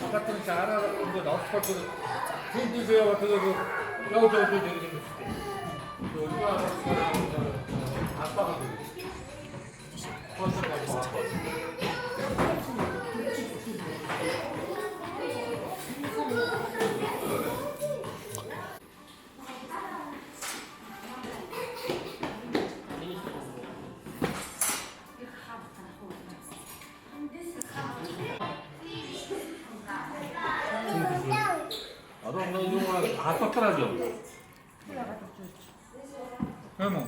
똑같은 자라 이거 나스파트 군대에 같은 거 여기저기 되는 거 아빠가 다 떴더라죠. 그러면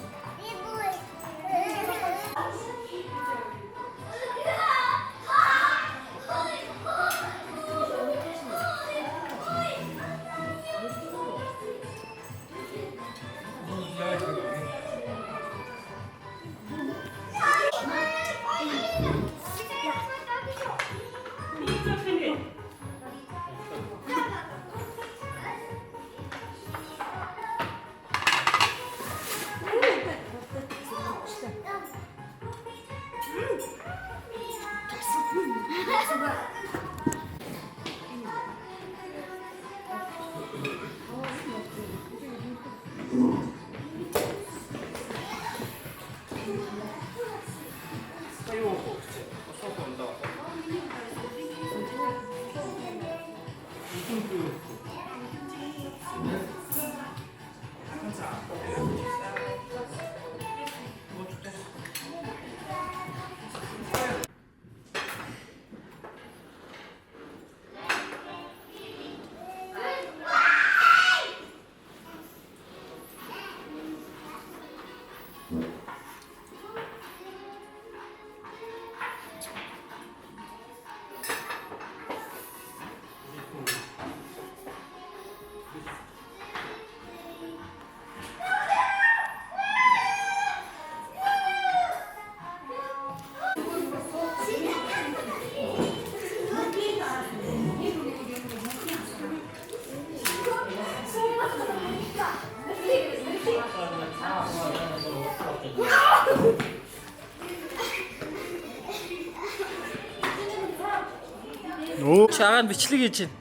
Шагаан бичлэг хийж байна.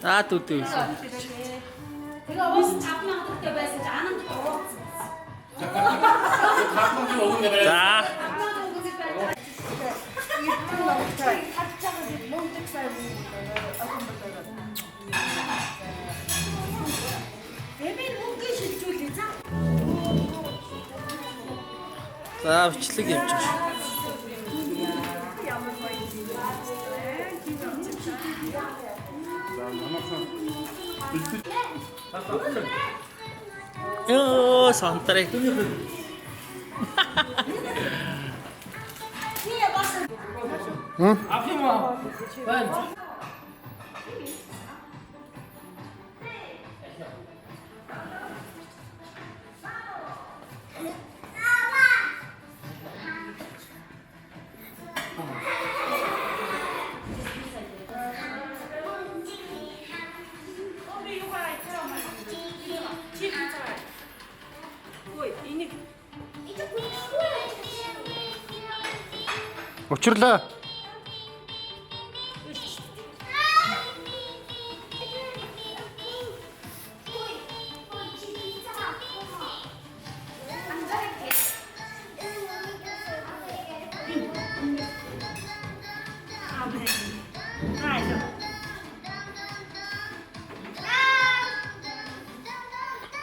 Наад үдээ байсан. Тэгээ уус тавнаа хөтөлтэй байсан чи ананд дурууцсан. За. За бичлэг явж байна. Ёо, сантрыг. 앞이만 Учирлаа.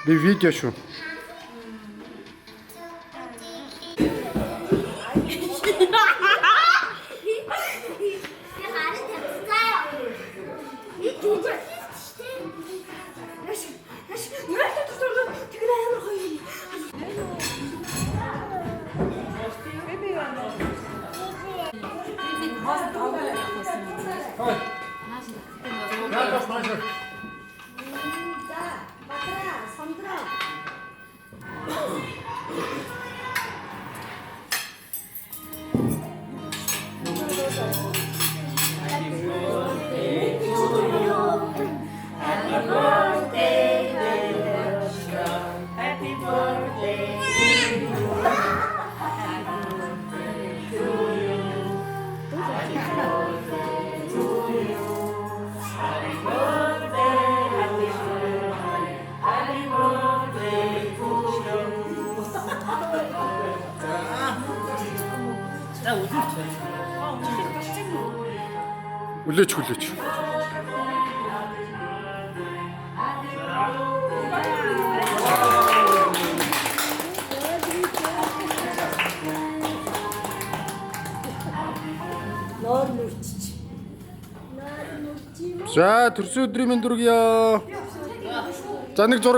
Би видео шүү. Хой. Яа бас маш. 자, 마트라, 손들어. Үлээч хүлээч. 널 놓치지. 널 놓지 마. За төрсөн өдрийн мэнд дүргийа. За нэг зураг